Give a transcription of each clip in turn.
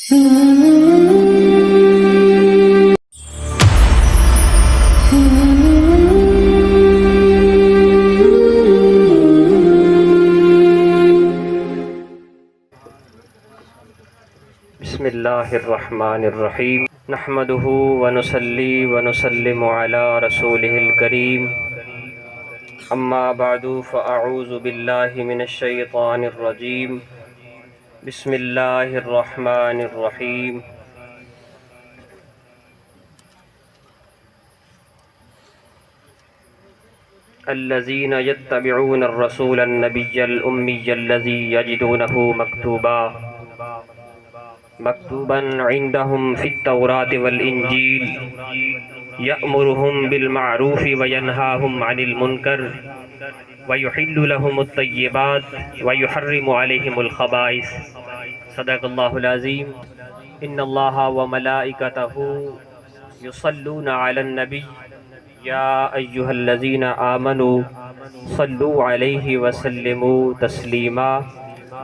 بسم اللہ الرحمن الرحیم نحمده ونصلی ونسلم علی رسولہ الکریم اما بعد فاعوذ باللہ من الشیطان الرجیم بسم اللہ الرحمن الرحیم الذین یتبعون الرسول النبی الامی الذی یجدونہ مکتوبا عندهم فی التوراۃ والانجیل یأمرهم بالمعروف وینہاہم عن المنکر ویحل لهم الطیبات ویحرم علیہم الخبائث صدق اللہ العظیم ان اللہ وملائکتہ یصلون علی النبی یا ایہا الذین آمنوا صلوا علیہ وسلموا تسلیما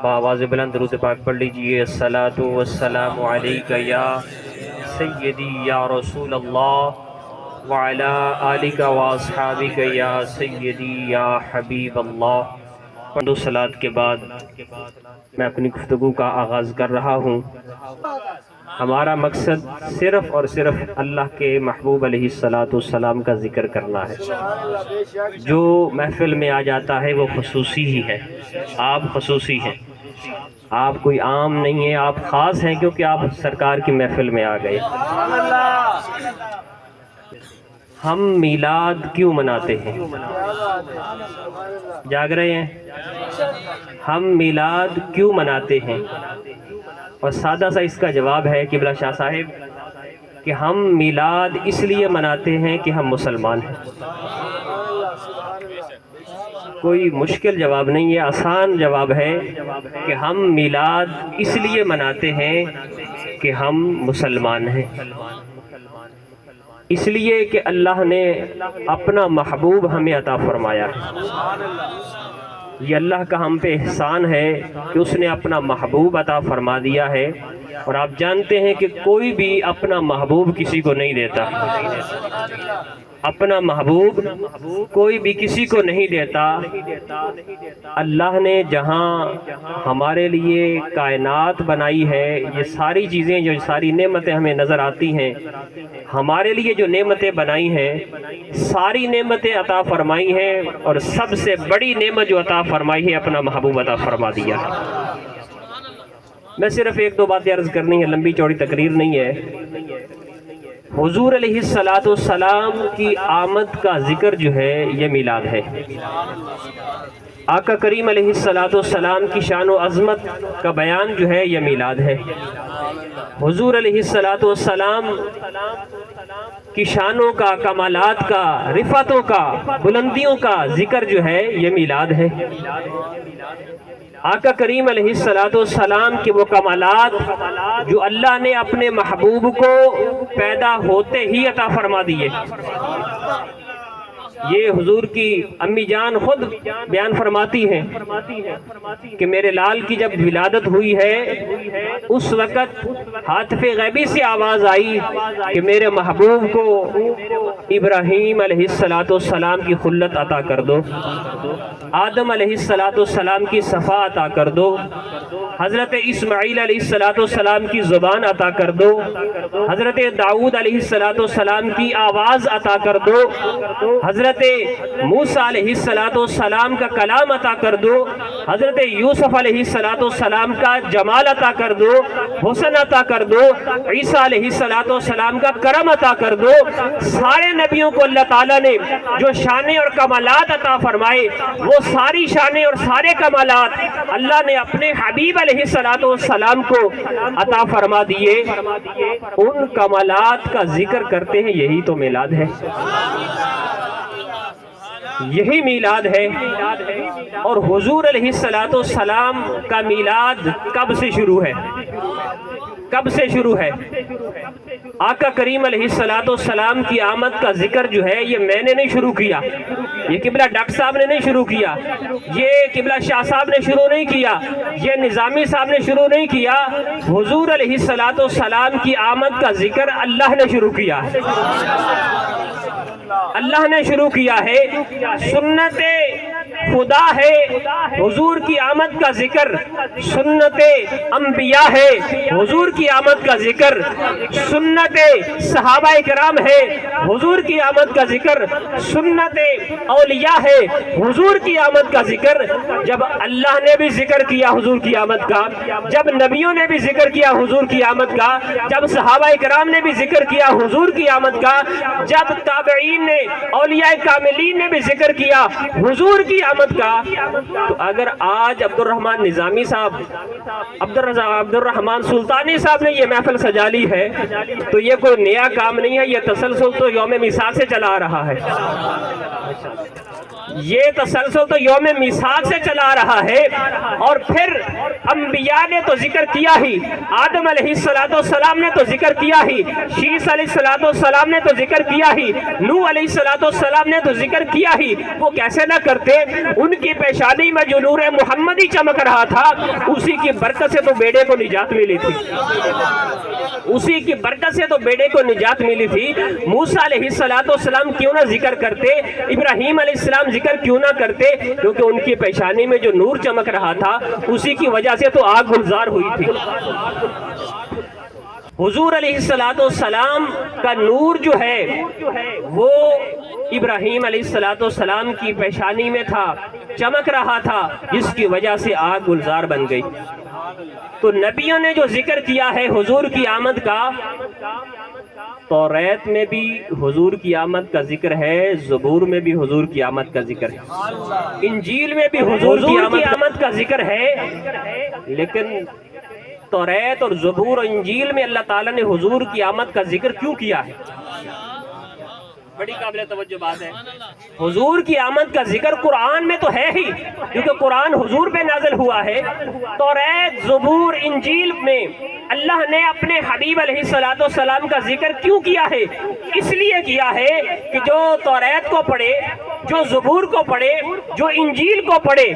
بآواز بلند درود پاک پڑھ لیجئے الصلاۃ والسلام علیک یا سیدی یا رسول اللہ وعلی آلک واصحابک یا سیدی یا حبیب اللہ۔ دو صلاۃ کے بعد میں اپنی گفتگو کا آغاز کر رہا ہوں۔ ہمارا مقصد صرف اور صرف اللہ کے محبوب علیہ السلام کا ذکر کرنا ہے۔ جو محفل میں آ جاتا ہے وہ خصوصی ہی ہے، آپ خصوصی ہیں، آپ کوئی عام نہیں ہیں، آپ خاص ہیں کیونکہ آپ سرکار کی محفل میں آ گئے۔ ہم میلاد کیوں مناتے ہیں؟ جاگ رہے ہیں؟ ہم میلاد کیوں مناتے ہیں؟ اور سادہ سا اس کا جواب ہے قبلہ شاہ صاحب کہ ہم میلاد اس لیے مناتے ہیں کہ ہم مسلمان ہیں۔ کوئی مشکل جواب نہیں ہے، آسان جواب ہے کہ ہم میلاد اس لیے مناتے ہیں کہ ہم مسلمان ہیں، اس لیے کہ اللہ نے اپنا محبوب ہمیں عطا فرمایا ہے۔ یہ اللہ کا ہم پہ احسان ہے کہ اس نے اپنا محبوب عطا فرما دیا ہے، اور آپ جانتے ہیں کہ کوئی بھی اپنا محبوب کسی کو نہیں دیتا، اپنا محبوب کوئی بھی کسی کو نہیں دیتا۔ اللہ نے جہاں ہمارے لیے کائنات بنائی ہے، یہ ساری چیزیں جو ساری نعمتیں ہمیں نظر آتی ہیں، ہمارے لیے جو نعمتیں بنائی ہیں، ساری نعمتیں عطا فرمائی ہیں، اور سب سے بڑی نعمت جو عطا فرمائی ہے اپنا محبوب عطا فرما دیا ہے۔ میں صرف ایک دو باتیں عرض کرنی ہے، لمبی چوڑی تقریر نہیں ہے۔ حضور علیہ السلام کی آمد کا ذکر جو ہے یہ میلاد ہے۔ آقا کریم علیہ السلام کی شان و عظمت کا بیان جو ہے یہ میلاد ہے۔ حضور علیہ السلام کی شانوں کا، کمالات کا، رفعتوں کا، بلندیوں کا ذکر جو ہے یہ میلاد ہے۔ آقا کریم علیہ السلام کے وہ کمالات جو اللہ نے اپنے محبوب کو پیدا ہوتے ہی عطا فرما دیے۔ یہ حضور کی امی جان خود بیان فرماتی ہیں کہ میرے لال کی جب ولادت ہوئی ہے اس وقت ہاتف غیبی سے آواز آئی کہ میرے محبوب کو ابراہیم علیہ السلام کی خلت عطا کر دو، آدم علیہ السلام کی صفا عطا کر دو، حضرت اسماعیل علیہ السلام کی زبان عطا کر دو، حضرت داؤد علیہ السلام کی آواز عطا کر دو، حضرت موسیٰ علیہ السلام کا کلام عطا کر دو، حضرت یوسف علیہ السلام کا جمال عطا کر دو، حسن عطا کر دو، عیسیٰ علیہ السلام کا کرم عطا کر دو۔ سارے نبیوں کو اللہ تعالیٰ نے جو شانیں اور کمالات عطا فرمائے، وہ ساری شانیں اور سارے کمالات اللہ نے اپنے حبیب علیہ السلام کو عطا فرما دیے۔ ان کمالات کا ذکر کرتے ہیں، یہی تو میلاد ہے، یہی میلاد ہے۔ اور حضور علیہ السلام کا میلاد کب سے شروع ہے؟ کب سے شروع ہے؟ آقا کریم علیہ السلام کی آمد کا ذکر جو ہے یہ میں نے نہیں شروع کیا، یہ قبلہ ڈاکٹر صاحب نے نہیں شروع کیا، یہ قبلہ شاہ صاحب نے شروع نہیں کیا، یہ نظامی صاحب نے شروع نہیں کیا، حضور علیہ السلام کی آمد کا ذکر اللہ نے شروع کیا ہے، اللہ نے شروع کیا ہے۔ سنت خدا ہے حضور کی آمد کا ذکر، سنت انبیاء ہے حضور کی آمد کا ذکر، سنت صحابہ کرام ہے حضور کی آمد کا ذکر، سنت اولیاء ہے حضور کی آمد کا ذکر۔ جب اللہ نے بھی ذکر کیا حضور کی آمد کا، جب نبیوں نے بھی ذکر کیا حضور کی آمد کا، جب صحابہ کرام نے بھی ذکر کیا حضور کی آمد کا، جب تابعین نے اولیاء کاملین نے بھی ذکر کیا حضور کی آمد کا، تو اگر آج عبد الرحمن نظامی صاحب، عبد الرحمن سلطانی صاحب نے یہ محفل سجا لی ہے تو یہ کوئی نیا کام نہیں ہے، یہ تسلسل تو یوم میثاق سے چلا آ رہا ہے، یہ تسلسل تو یوم میثاق سے چلا آ رہا ہے۔ اور پھر انبیاء نے تو ذکر کیا ہی، آدم علیہ السلام نے تو ذکر کیا ہی، شیس علیہ السلام نے تو ذکر کیا ہی، نوح علیہ السلام نے تو ذکر کیا ہی، وہ کیسے نہ کرتے؟ ان کی پیشانی میں جو نور محمدی چمک رہا تھا اسی کی برکت سے تو بیڑے کو نجات ملی تھی، اسی کی برکت سے تو بیڑے کو نجات ملی تھی۔ موسیٰ علیہ السلام کیوں نہ ذکر کرتے، ابراہیم علیہ السلام ذکر کیوں نہ کرتے؟ کیونکہ ان کی پیشانی میں جو نور چمک رہا تھا اسی کی وجہ سے تو آگ گلزار ہوئی تھی۔ حضور علیہ السلام کا نور جو ہے وہ ابراہیم علیہ السلام کی پیشانی میں تھا، چمک رہا تھا، جس کی وجہ سے آگ گلزار بن گئی۔ تو نبیوں نے جو ذکر کیا ہے حضور کی آمد کا، توریت میں بھی حضور کی آمد کا ذکر ہے، زبور میں بھی حضور کی آمد کا ذکر ہے، انجیل میں بھی حضور کی آمد کا ذکر ہے، لیکن توریت اور زبور اور انجیل میں اللہ تعالیٰ نے حضور کی آمد کا ذکر کیوں کیا ہے؟ بڑی قابل توجہ بات ہے۔ حضور کی آمد کا ذکر قرآن میں تو ہے ہی، کیونکہ قرآن حضور پہ نازل ہوا ہے۔ توریت، زبور، انجیل میں اللہ نے اپنے حبیب علیہ السلام کا ذکر کیوں کیا ہے؟ اس لیے کیا ہے کہ جو توریت کو پڑھے، جو زبور کو پڑھے، جو انجیل کو پڑھے،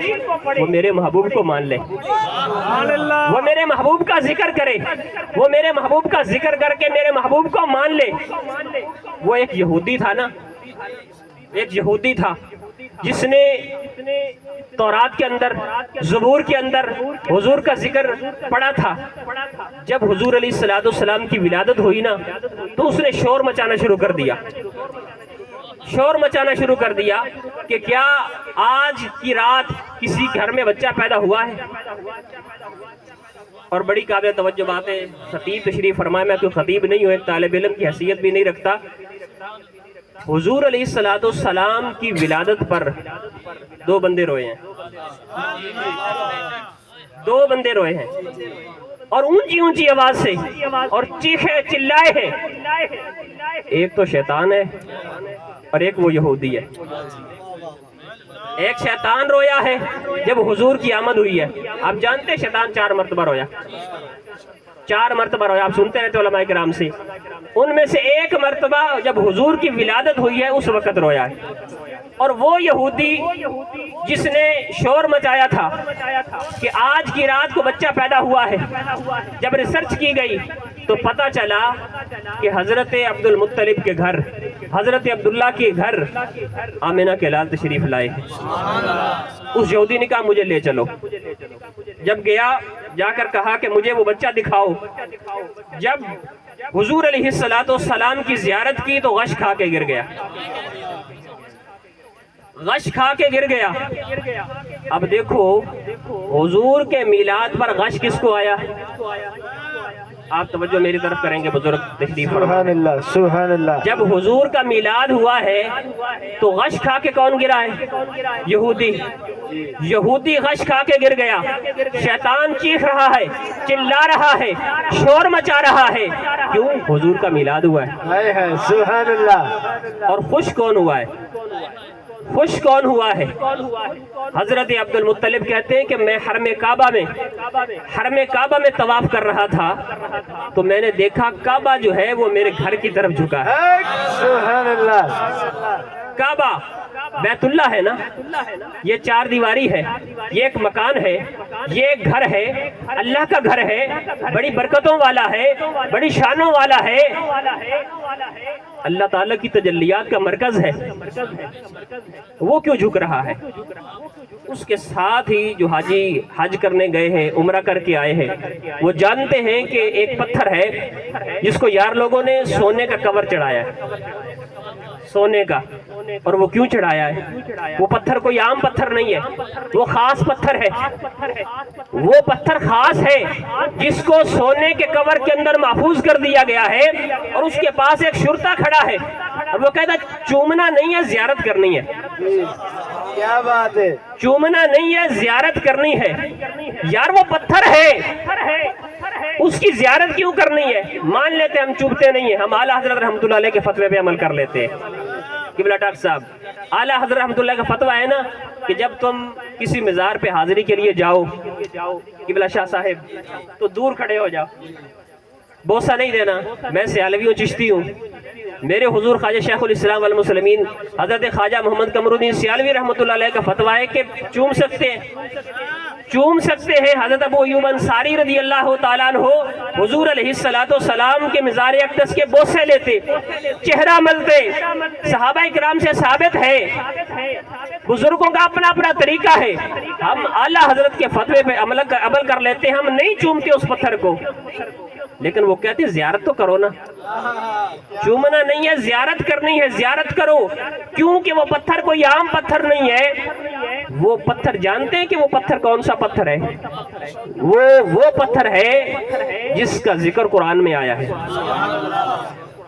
وہ میرے محبوب کو مان لے، وہ میرے محبوب کا ذکر کرے، وہ میرے محبوب کا ذکر کر کے میرے محبوب کو مان لے۔ وہ ایک یہودی تھا نا، ایک یہودی تھا جس نے تورات کے اندر، زبور کے اندر حضور کا ذکر پڑھا تھا۔ جب حضور علیہ السلام کی ولادت ہوئی نا تو اس نے شور مچانا شروع کر دیا، شور مچانا شروع کر دیا کہ کیا آج کی رات کسی گھر میں بچہ پیدا ہوا ہے؟ اور بڑی قابل توجہ بات ہے، خطیب تشریف فرمائے، میں کوئی خطیب نہیں ہوں، ایک طالب علم کی حیثیت بھی نہیں رکھتا۔ حضور علیہ السلام کی ولادت پر دو بندے روئے ہیں، دو بندے روئے ہیں اور اونچی اونچی آواز سے اور چیخے چلائے ہیں۔ ایک تو شیطان ہے اور ایک وہ یہودی ہے۔ ایک شیطان رویا ہے جب حضور کی آمد ہوئی ہے۔ آپ جانتے ہیں شیطان 4 مرتبہ رویا، 4 مرتبہ رویا، آپ سنتے رہتے علماء کرام سے۔ ان میں سے ایک مرتبہ جب حضور کی ولادت ہوئی ہے اس وقت رویا ہے۔ اور وہ یہودی جس نے شور مچایا تھا کہ آج کی رات کو بچہ پیدا ہوا ہے، جب ریسرچ کی گئی تو پتہ چلا کہ حضرت عبد المطلب کے گھر، حضرت عبداللہ کے گھر آمنہ کے لال تشریف لائے ہیں۔ اس یہودی نے کہا مجھے لے چلو۔ جب گیا، جا کر کہا کہ مجھے وہ بچہ دکھاؤ۔ جب حضور علیہ السلام کی زیارت کی تو غش کھا کے گر گیا، غش کھا کے گر گیا۔ اب دیکھو حضور کے میلاد پر غش کس کو آیا؟ آپ توجہ میری طرف کریں گے بزرگ تشریف فرما۔ سبحان اللہ، سبحان اللہ۔ جب حضور کا میلاد ہوا ہے تو غش کھا کے کون گرا ہے؟ یہودی۔ یہودی غش کھا کے گر گیا۔ شیطان چیخ رہا ہے، چلا رہا ہے، شور مچا رہا ہے، کیوں؟ حضور کا میلاد ہوا ہے۔ ہائے ہائے، سبحان اللہ۔ اور خوش کون ہوا ہے؟ خوش کون ہوا ہے؟ حضرت عبد المطلب کہتے ہیں کہ میں حرم کعبہ میں طواف کر رہا تھا تو میں نے دیکھا کعبہ جو ہے وہ میرے گھر کی طرف جھکا ہے۔ سبحان اللہ۔ کعبہ بیت اللہ ہے نا، یہ چار دیواری ہے، یہ ایک مکان ہے، یہ ایک گھر ہے، اللہ کا گھر ہے، بڑی برکتوں والا ہے، بڑی شانوں والا ہے، اللہ تعالیٰ کی تجلیات کا مرکز ہے، وہ کیوں جھک رہا ہے؟ اس کے ساتھ ہی جو حاجی حج کرنے گئے ہیں، عمرہ کر کے آئے ہیں، وہ جانتے ہیں کہ ایک پتھر ہے جس کو یار لوگوں نے سونے کا کور چڑھایا ہے، سونے کا، اور وہ کیوں چڑھایا ہے؟ وہ پتھر کوئی عام پتھر نہیں ہے، وہ خاص پتھر ہے، وہ پتھر خاص ہے جس کو سونے کے کور کے اندر محفوظ کر دیا گیا ہے، اور اس کے پاس ایک شرطا کھڑا ہے، اور وہ کہتا ہے چومنا نہیں ہے، زیارت کرنی ہے۔ کیا بات ہے، چومنا نہیں ہے، زیارت کرنی ہے۔ یار وہ پتھر ہے، اس کی زیارت کیوں کرنی ہے؟ مان لیتے ہم چوبتے نہیں ہیں، ہم اعلیٰ حضرت رحمۃ اللہ علیہ کے فتوے پہ عمل کر لیتے ہیں۔ قبلہ ڈاکٹر صاحب، اعلیٰ حضرت رحمۃ اللہ کا فتویٰ ہے نا کہ جب تم کسی مزار پہ حاضری کے لیے جاؤ، قبلہ شاہ صاحب، تو دور کھڑے ہو جاؤ، بوسہ نہیں دینا۔ میں سیالوی ہوں، چشتی ہوں، میرے حضور خواجہ شیخ الاسلام والمسلمین حضرت خواجہ محمد قمر الدین سیالوی رحمۃ اللہ علیہ کا فتویٰ ہے کہ چوم سکتے ہیں۔ حضرت ابو ایوب انصاری رضی اللہ تعالیٰ عنہ حضور علیہ السلام کے مزار اقدس کے بوسے لیتے، چہرہ ملتے، صحابہ اکرام سے ثابت ہے، بزرگوں کا اپنا اپنا طریقہ ہے۔ ہم اعلیٰ حضرت کے فتوے پہ عمل کر لیتے ہیں، ہم نہیں چومتے اس پتھر کو، لیکن وہ کہتے ہیں زیارت تو کرو نا، چومنا نہیں ہے، زیارت کرنی ہے، زیارت کرو، کیونکہ وہ پتھر کوئی عام پتھر نہیں ہے۔ وہ پتھر جانتے ہیں کہ وہ پتھر کون سا پتھر ہے؟ وہ پتھر ہے جس کا ذکر قرآن میں آیا ہے۔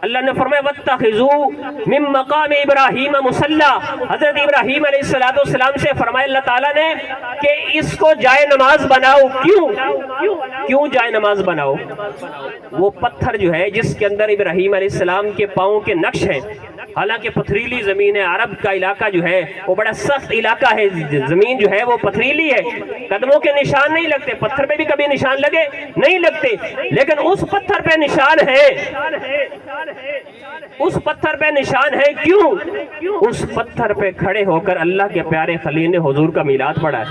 اللہ نے فرمایا وَاتَّخِذُوا مِن مَقَامِ إِبْرَاهِيمَ مُصَلَّى، حضرت ابراہیم علیہ السلام سے فرمایا اللہ تعالیٰ نے کہ اس کو جائے نماز بناؤ۔ کیوں جائے نماز بناؤ؟ وہ پتھر جو ہے جس کے اندر ابراہیم علیہ السلام کے پاؤں کے نقش ہیں، حالانکہ پتھریلی زمین ہے، عرب کا علاقہ جو ہے وہ بڑا سخت علاقہ ہے، زمین جو ہے وہ پتھریلی ہے، قدموں کے نشان نہیں لگتے، پتھر پہ بھی کبھی نشان لگے نہیں لگتے، لیکن اس پتھر پہ نشان ہے، اس پتھر پہ نشان ہے۔ کیوں؟ اس پتھر پہ کھڑے ہو کر اللہ کے پیارے خلیل نے حضور کا میلاد پڑھا ہے،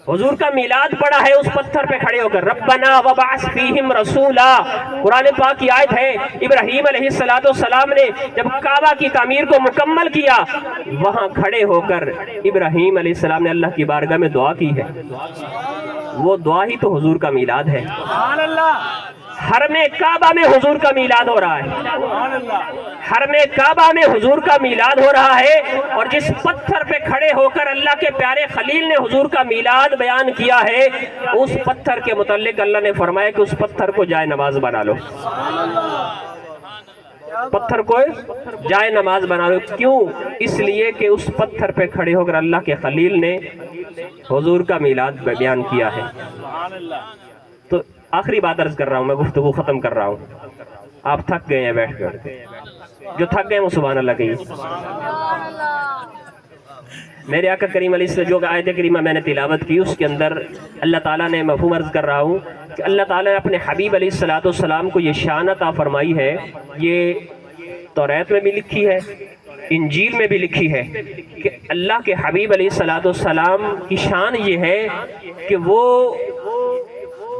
حضور کا میلاد پڑھا ہے اس پتھر پہ کھڑے ہو کر۔ ربنا وبعث فیہم رسولا، قرآن پاک کی آیت ہے۔ ابراہیم علیہ السلام نے جب کعبہ کی تعمیر کو مکمل کیا، وہاں کھڑے ہو کر ابراہیم علیہ السلام نے اللہ کی بارگاہ میں دعا کی ہے، وہ دعا ہی تو حضور کا میلاد ہے۔ حرم کعبہ میں حضور کا میلاد ہو رہا ہے، حرم کعبہ میں حضور کا میلاد ہو رہا ہے، اور جس پتھر پہ کھڑے ہو کر اللہ کے پیارے خلیل نے حضور کا میلاد بیان کیا ہے، اس پتھر کے متعلق اللہ نے فرمایا کہ اس پتھر کو جائے نماز بنا لو، پتھر کو جائے نماز بنا لو۔ کیوں؟ اس لیے کہ اس پتھر پہ کھڑے ہو کر اللہ کے خلیل نے حضور کا میلاد بیان کیا ہے۔ تو آخری بات عرض کر رہا ہوں، میں گفتگو ختم کر رہا ہوں، آپ تھک گئے ہیں بیٹھ کر، جو تھک گئے ہیں وہ سبحان اللہ کہیے۔ میرے آقا کریم علیہ السلام جو آیت کریمہ میں نے تلاوت کی، اس کے اندر اللہ تعالیٰ نے، مفہوم عرض کر رہا ہوں کہ اللہ تعالیٰ نے اپنے حبیب علیہ السلام کو یہ شان عطا فرمائی ہے، یہ توریت میں بھی لکھی ہے، انجیل میں بھی لکھی ہے کہ اللہ کے حبیب علیہ السلام کی شان یہ ہے کہ وہ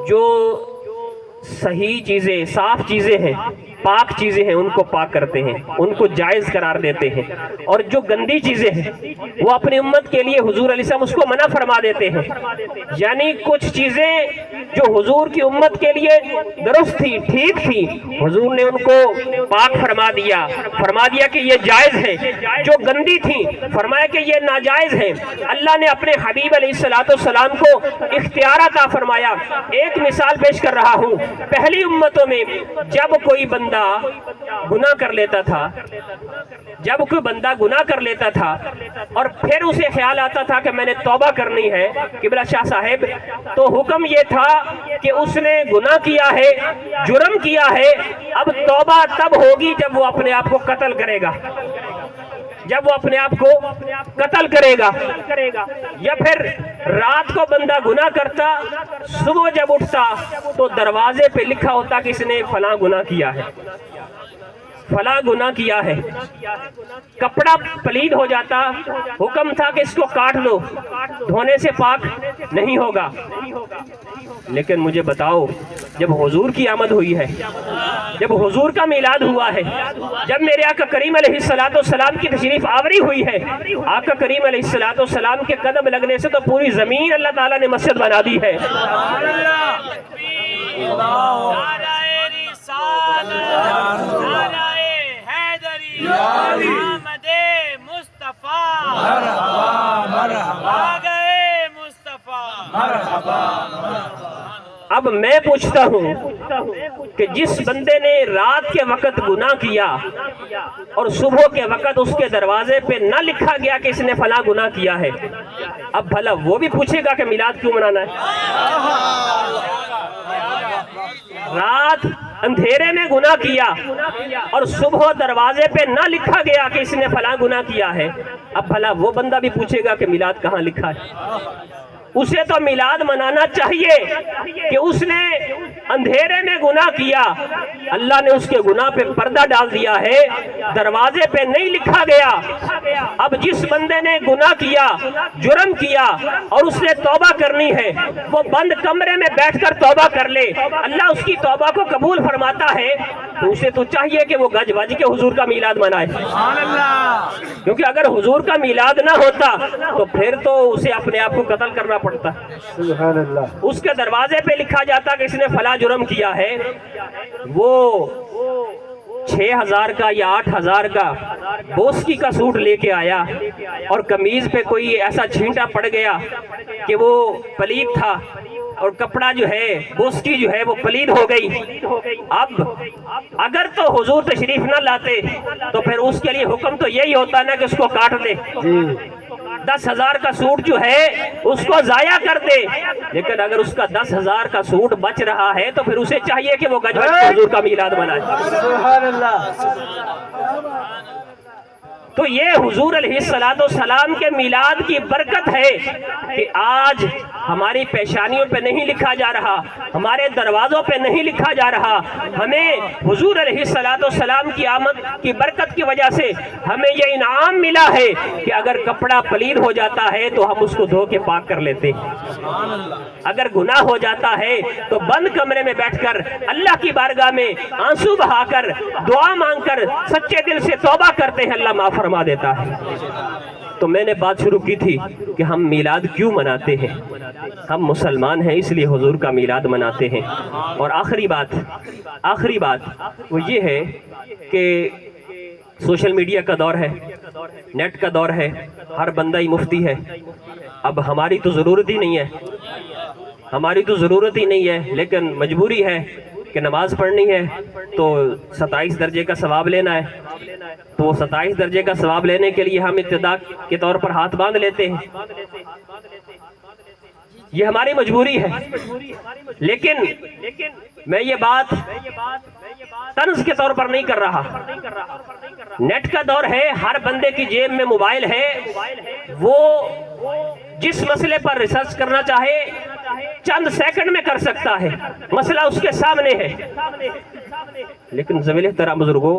جو صحیح چیزیں، صاف چیزیں ہیں، پاک چیزیں ہیں، ان کو پاک کرتے ہیں، ان کو جائز قرار دیتے ہیں، اور جو گندی چیزیں ہیں وہ اپنی امت کے لیے حضور علیہ السلام اس کو منع فرما دیتے ہیں۔ یعنی کچھ چیزیں جو حضور کی امت کے لیے درست تھی، ٹھیک تھی، حضور نے ان کو پاک فرما دیا کہ یہ جائز ہے، جو گندی تھی فرمایا کہ یہ ناجائز ہے۔ اللہ نے اپنے حبیب علیہ السلام کو اختیار عطا فرمایا۔ ایک مثال پیش کر رہا ہوں، پہلی امتوں میں جب کوئی بندہ گناہ کر لیتا تھا اور پھر اسے خیال آتا تھا کہ میں نے توبہ کرنی ہے، قبلہ شاہ صاحب، تو حکم یہ تھا کہ اس نے گناہ کیا ہے، جرم کیا ہے، اب توبہ تب ہوگی جب وہ اپنے آپ کو قتل کرے گا۔ جب وہ اپنے آپ کو قتل کرے گا، یا پھر رات کو بندہ گناہ کرتا، صبح جب اٹھتا تو دروازے پہ لکھا ہوتا کہ اس نے فلاں گناہ کیا ہے، فلاں گناہ کیا ہے۔ کپڑا پلید ہو جاتا، حکم تھا کہ اس کو کاٹ دو، دھونے سے پاک نہیں ہوگا۔ لیکن مجھے بتاؤ، جب حضور کی آمد ہوئی ہے، جب حضور کا میلاد ہوا ہے، جب میرے آقا کریم علیہ السلام کی تشریف آوری ہوئی ہے، آقا کریم علیہ السلام کے قدم لگنے سے تو پوری زمین اللہ تعالیٰ نے مسجد بنا دی ہے۔ اب میں پوچھتا ہوں کہ جس بندے نے رات کے وقت گناہ کیا اور صبح کے وقت اس کے دروازے پہ نہ لکھا گیا کہ اس نے فلاں گناہ کیا ہے، اب بھلا وہ بھی پوچھے گا کہ میلاد کیوں منانا ہے؟ رات اندھیرے میں گناہ کیا اور صبح دروازے پہ نہ لکھا گیا کہ اس نے فلاں گناہ کیا ہے، اب بھلا وہ بندہ بھی پوچھے گا کہ میلاد کہاں لکھا ہے؟ اسے تو میلاد منانا چاہیے کہ اس نے اندھیرے میں گناہ کیا، اللہ نے اس کے گناہ پہ پردہ ڈال دیا ہے، دروازے پہ نہیں لکھا گیا۔ اب جس بندے نے گناہ کیا، جرم کیا اور اس نے توبہ کرنی ہے، وہ بند کمرے میں بیٹھ کر توبہ کر لے، اللہ اس کی توبہ کو قبول فرماتا ہے، تو اسے تو چاہیے کہ وہ گج بج کے حضور کا میلاد منائے، کیونکہ اگر حضور کا میلاد نہ ہوتا تو پھر تو اسے اپنے آپ کو قتل کرنا پڑتا۔ سبحان اللہ۔ اس کے دروازے پہ لکھا جاتا کہ اس نے فلاں جرم کیا ہے، وہ 6,000 کا یا 8,000 کا بوسکی کا سوٹ لے کے آیا اور قمیض پہ کوئی ایسا چھینٹا پڑ گیا کہ وہ پلید تھا اور کپڑا جو ہے، بوسکی جو ہے وہ پلید ہو گئی۔ اب اگر تو حضور تشریف نہ لاتے تو پھر اس کے لیے حکم تو یہی ہوتا نا کہ اس کو کاٹ دے، 10,000 کا سوٹ جو ہے اس کو ضائع کر دے، لیکن اگر اس کا 10,000 کا سوٹ بچ رہا ہے تو پھر اسے چاہیے کہ وہ گج بج کے حضور کا میلاد منائے۔ سبحان اللہ۔ تو یہ حضور علیہ السلام کے میلاد کی برکت ہے کہ آج ہماری پیشانیوں پہ نہیں لکھا جا رہا، ہمارے دروازوں پہ نہیں لکھا جا رہا، ہمیں حضور علیہ السلام کی آمد کی برکت کی وجہ سے ہمیں یہ انعام ملا ہے کہ اگر کپڑا پلید ہو جاتا ہے تو ہم اس کو دھو کے پاک کر لیتے ہیں، اگر گناہ ہو جاتا ہے تو بند کمرے میں بیٹھ کر اللہ کی بارگاہ میں آنسو بہا کر دعا مانگ کر سچے دل سے توبہ کرتے ہیں، اللہ معاف فرما دیتا ہے۔ تو میں نے بات شروع کی تھی کہ ہم میلاد کیوں مناتے ہیں؟ ہم مسلمان ہیں اس لیے حضور کا میلاد مناتے ہیں۔ اور آخری بات وہ یہ ہے کہ سوشل میڈیا کا دور ہے، نیٹ کا دور ہے، ہر بندہ ہی مفتی ہے۔ اب ہماری تو ضرورت ہی نہیں ہے، لیکن مجبوری ہے کہ نماز پڑھنی ہے تو 27 درجے کا ثواب لینا ہے، تو وہ 27 درجے کا ثواب لینے کے لیے ہم ابتدا کے طور پر ہاتھ باندھ لیتے ہیں، یہ ہماری مجبوری ہے۔ لیکن میں یہ بات طنز کے طور پر نہیں کر رہا، نیٹ کا دور ہے، ہر بندے کی جیب میں موبائل ہے، وہ جس مسئلے پر ریسرچ کرنا چاہے چند سیکنڈ میں کر سکتا ہے، مسئلہ اس کے سامنے ہے۔ لیکن ذویل احترام بزرگوں،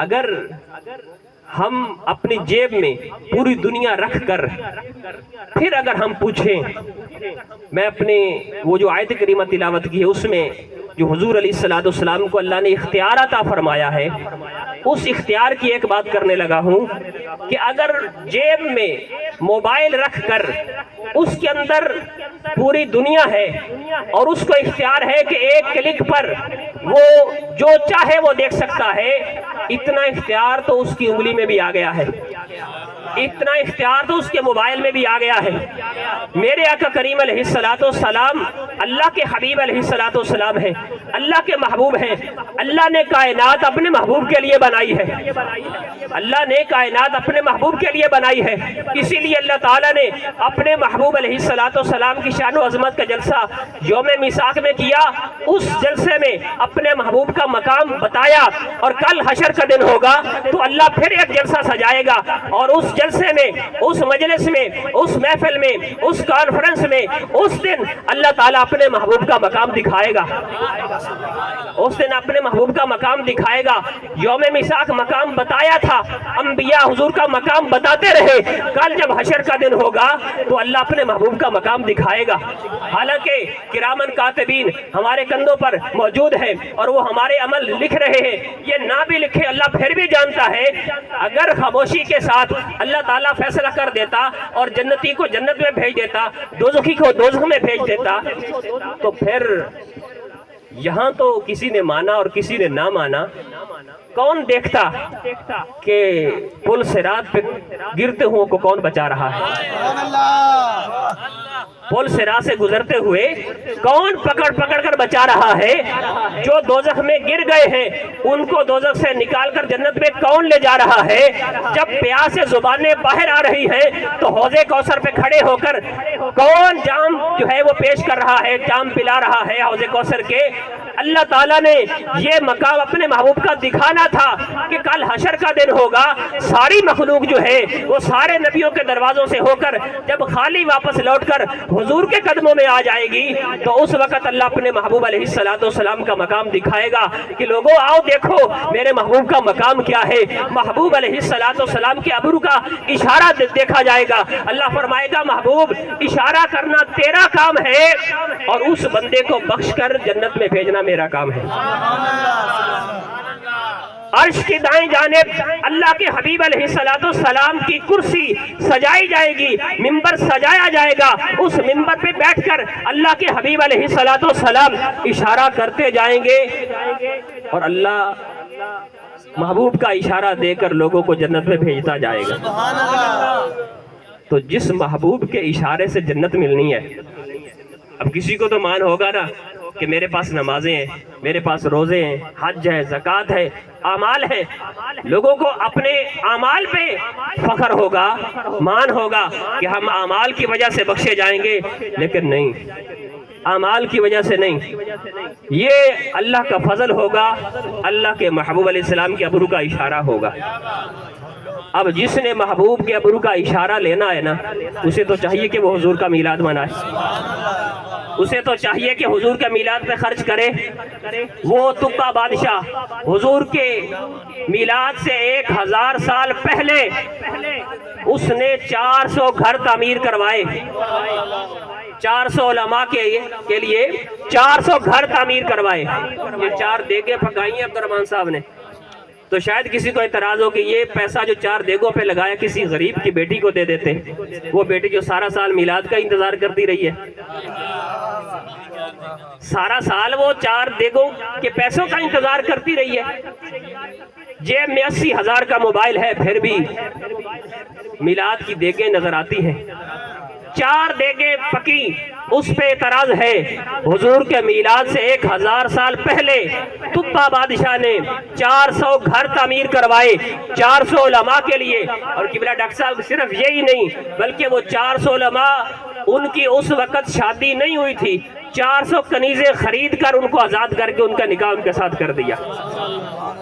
اگر ہم اپنی جیب میں پوری دنیا رکھ کر پھر اگر ہم پوچھیں، میں اپنے وہ جو آیت کریمہ تلاوت کی ہے اس میں جو حضور علیہ السلام کو اللہ نے اختیار عطا فرمایا ہے، اس اختیار کی ایک بات کرنے لگا ہوں کہ اگر جیب میں موبائل رکھ کر اس کے اندر پوری دنیا ہے اور اس کو اختیار ہے کہ ایک کلک پر وہ جو چاہے وہ دیکھ سکتا ہے، اتنا اختیار تو اس کی انگلی میں بھی آ گیا ہے۔ اتنا اختیار تو اس کے موبائل میں بھی آ گیا ہے۔ میرے آقا کریم علیہ السلام اللہ کے حبیب علیہ السلام ہیں، اللہ کے محبوب ہیں۔ اللہ نے کائنات اپنے محبوب کے لیے بنائی ہے، اللہ نے کائنات اپنے محبوب کے لیے بنائی ہے۔ اسی لیے اللہ تعالیٰ نے اپنے محبوب علیہ السلام کی شان و عظمت کا جلسہ یوم میثاق میں کیا۔ اس جلسے میں اپنے محبوب کا مقام بتایا، اور کل حشر کا دن ہوگا تو اللہ پھر ایک جلسہ سجائے گا، اور اس جلسے میں، اس مجلس میں، اس محفل میں، اس کانفرنس میں اس دن اللہ تعالیٰ اپنے محبوب کا مقام دکھائے گا، اس دن اپنے محبوب کا مقام دکھائے گا۔ یوم میثاق مقام بتایا تھا، انبیاء حضور کا مقام بتاتے رہے، کل جب حشر کا دن ہوگا تو اللہ اپنے محبوب کا مقام دکھائے گا۔ حالانکہ کرامن کاتبین ہمارے کندھوں پر موجود ہیں اور وہ ہمارے عمل لکھ رہے ہیں، یہ نہ بھی لکھے اللہ پھر بھی جانتا ہے۔ اگر خاموشی کے ساتھ اللہ تعالیٰ فیصلہ کر دیتا اور جنتی کو جنت میں بھیج دیتا، دوزخی کو دوزخ میں بھیج دیتا، تو پھر یہاں تو کسی نے مانا اور کسی نے نہ مانا۔ کون دیکھتا کہ پل صراط پہ گرتے ہوں کو کون بچا رہا ہے؟ پل صراط سے گزرتے ہوئے کون پکڑ کر بچا رہا ہے؟ جو دوزخ میں گر گئے ہیں ان کو دوزخ سے نکال کر جنت میں کون لے جا رہا ہے؟ جب پیاس سے زبانیں باہر آ رہی ہیں تو حوض کوثر پہ کھڑے ہو کر کون جام جو ہے وہ پیش کر رہا ہے، جام پلا رہا ہے حوض کوثر کے؟ اللہ تعالیٰ نے یہ مقام اپنے محبوب کا دکھانا تھا کہ کل حشر کا دن ہوگا، ساری مخلوق جو ہے وہ سارے نبیوں کے دروازوں سے ہو کر جب خالی واپس لوٹ کر حضور کے قدموں میں آ جائے گی تو اس وقت اللہ اپنے محبوب علیہ السلام کا مقام دکھائے گا کہ لوگوں آؤ دیکھو میرے محبوب کا مقام کیا ہے۔ محبوب علیہ السلام کے ابرو کا اشارہ دیکھا جائے گا۔ اللہ فرمائے گا محبوب اشارہ کرنا تیرا کام ہے اور اس بندے کو بخش کر جنت میں بھیجنا میرا کام ہے۔ عرش کی دائیں جانب اللہ کے حبیب علیہ السلام کی کرسی سجائی جائے گی، ممبر سجایا جائے گا، اس ممبر پہ بیٹھ کر اللہ کے حبیب علیہ السلام اشارہ کرتے جائیں گے اور اللہ محبوب کا اشارہ دے کر لوگوں کو جنت میں بھیجتا جائے گا۔ تو جس محبوب کے اشارے سے جنت ملنی ہے، اب کسی کو تو مان ہوگا نا کہ میرے پاس نمازیں ہیں، میرے پاس روزے ہیں، حج ہے، زکوٰۃ ہے، اعمال ہے، لوگوں کو اپنے اعمال پہ فخر ہوگا، مان ہوگا کہ ہم اعمال کی وجہ سے بخشے جائیں گے، لیکن نہیں، اعمال کی وجہ سے نہیں، یہ اللہ کا فضل ہوگا، اللہ کے محبوب علیہ السلام کے ابرو کا اشارہ ہوگا۔ اب جس نے محبوب کے ابرو کا اشارہ لینا ہے نا، اسے تو چاہیے کہ وہ حضور کا میلاد منائے، اسے تو چاہیے کہ حضور کے میلاد پہ خرچ کرے۔ وہ تقا بادشاہ حضور کے میلاد سے 1000 سال پہلے اس نے 400 گھر تعمیر کروائے، 400 علماء کے لیے 400 گھر تعمیر کروائے۔ یہ 4 دیگیں پکائی ہیں عبدالرحمن صاحب نے، تو شاید کسی کو اعتراض ہو کہ یہ پیسہ جو 4 دیگوں پہ لگایا کسی غریب کی بیٹی کو دے دیتے، وہ بیٹی جو سارا سال میلاد کا انتظار کرتی رہی ہے، سارا سال وہ 4 دیگوں کے پیسوں کا انتظار کرتی رہی ہے، جیب میں 80,000 کا موبائل ہے پھر بھی میلاد کی دیگیں نظر آتی ہیں۔ 4 دیگیں پکی، اس پہ اعتراض ہے۔ حضور کے میلاد سے 1000 سال پہلے تقا بادشاہ نے 400 گھر تعمیر کروائے 400 علماء کے لیے، اور قبلہ ڈاکٹر صاحب صرف یہی نہیں بلکہ وہ 400 علماء ان کی اس وقت شادی نہیں ہوئی تھی، 400 کنیزیں خرید کر ان کو آزاد کر کے ان کا نکاح ان کے ساتھ کر دیا۔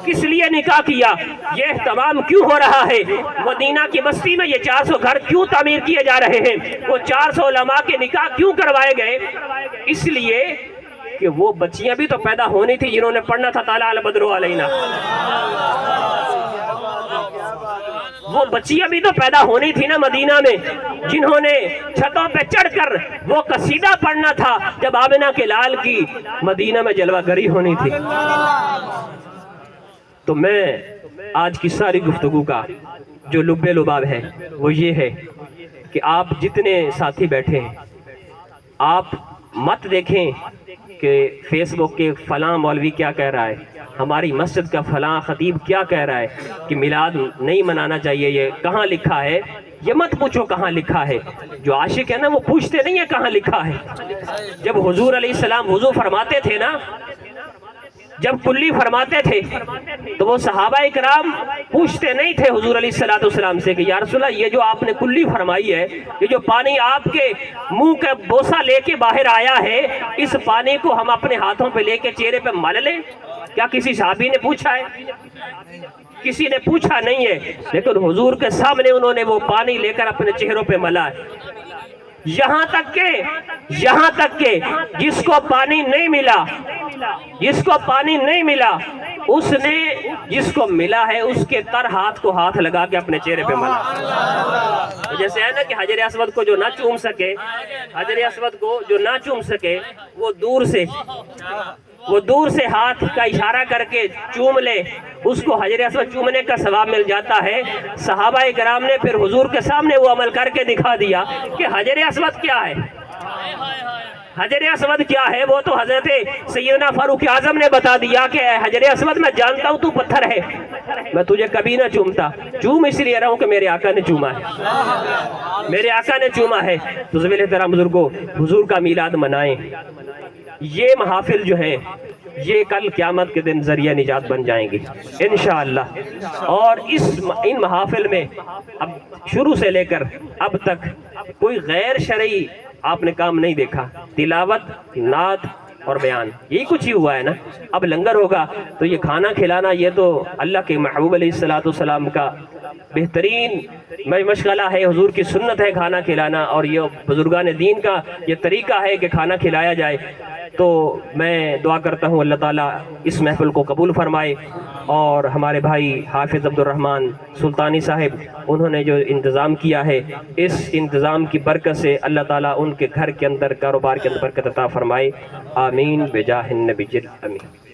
کس لیے نکاح کیا؟ یہ اہتمام کیوں ہو رہا ہے؟ مدینہ کی بستی میں یہ 400 گھر کیوں تعمیر کیے جا رہے ہیں؟ وہ 400 علماء کے نکاح کیوں کروائے گئے؟ اس لیے کہ وہ بچیاں بھی تو پیدا ہونی تھی جنہوں نے پڑھنا تھا طلع البدر علینا، وہ بچیاں بھی تو پیدا ہونی تھی نا مدینہ میں، جنہوں نے چھتوں پہ چڑھ کر وہ قصیدہ پڑھنا تھا جب آمنہ کے لال کی مدینہ میں جلوہ گری ہونی تھی۔ تو میں آج کی ساری گفتگو کا جو لب لباب ہے وہ یہ ہے کہ آپ جتنے ساتھی بیٹھے ہیں، آپ مت دیکھیں کہ فیس بک کے فلاں مولوی کیا کہہ رہا ہے، ہماری مسجد کا فلاں خطیب کیا کہہ رہا ہے کہ میلاد نہیں منانا چاہیے، یہ کہاں لکھا ہے؟ یہ مت پوچھو کہاں لکھا ہے، جو عاشق ہے نا وہ پوچھتے نہیں ہیں کہاں لکھا ہے۔ جب حضور علیہ السلام وضو فرماتے تھے نا، جب کلی فرماتے تھے تو وہ صحابہ اکرام پوچھتے نہیں تھے حضور علیہ السلام سے کہ یا رسول اللہ یہ جو آپ نے کلی فرمائی ہے، یہ جو پانی آپ کے منہ کا بوسہ لے کے باہر آیا ہے، اس پانی کو ہم اپنے ہاتھوں پہ لے کے چہرے پہ مل لیں؟ کیا کسی صحابی نے پوچھا ہے؟ کسی نے پوچھا نہیں ہے، لیکن حضور کے سامنے انہوں نے وہ پانی لے کر اپنے چہروں پہ ملا ہے۔ یہاں تک کہ جس کو پانی نہیں ملا، جس کو پانی نہیں ملا، اس نے جس کو ملا ہے اس کے تر ہاتھ کو ہاتھ لگا کے اپنے چہرے پہ ملا۔ جیسے ہے نا کہ حجر اسود کو جو نہ چوم سکے، حجر اسود کو جو نہ چوم سکے وہ دور سے ہاتھ کا اشارہ کر کے چوم لے، اس کو حجر اسود چومنے کا ثواب مل جاتا ہے۔ صحابہ کرام نے پھر حضور کے سامنے وہ عمل کر کے دکھا دیا کہ حجر اسود کیا ہے، حجر اسود کیا ہے؟ وہ تو حضرت سیدنا فاروق اعظم نے بتا دیا کہ حجر اسود میں جانتا ہوں تو پتھر ہے، میں تجھے کبھی نہ چومتا، چوم اس لیے رہا ہوں کہ میرے آقا نے چوما ہے، میرے آقا نے چوما ہے۔ تو ذویل احترام بزرگوں، حضور کا میلاد منائیں۔ یہ محافل جو ہیں یہ کل قیامت کے دن ذریعہ نجات بن جائیں گی انشاءاللہ۔ اور ان محافل میں اب شروع سے لے کر اب تک کوئی غیر شرعی آپ نے کام نہیں دیکھا، تلاوت، نعت اور بیان، یہی کچھ ہی ہوا ہے نا۔ اب لنگر ہوگا تو یہ کھانا کھلانا یہ تو اللہ کے محبوب علیہ السلام کا بہترین مشغلہ ہے، حضور کی سنت ہے کھانا کھلانا، اور یہ بزرگان دین کا یہ طریقہ ہے کہ کھانا کھلایا جائے۔ تو میں دعا کرتا ہوں اللہ تعالیٰ اس محفل کو قبول فرمائے، اور ہمارے بھائی حافظ عبد الرحمن سلطانی صاحب انہوں نے جو انتظام کیا ہے، اس انتظام کی برکت سے اللہ تعالیٰ ان کے گھر کے اندر، کاروبار کے اندر برکت عطا فرمائے، آمین بجاہ النبی الامین۔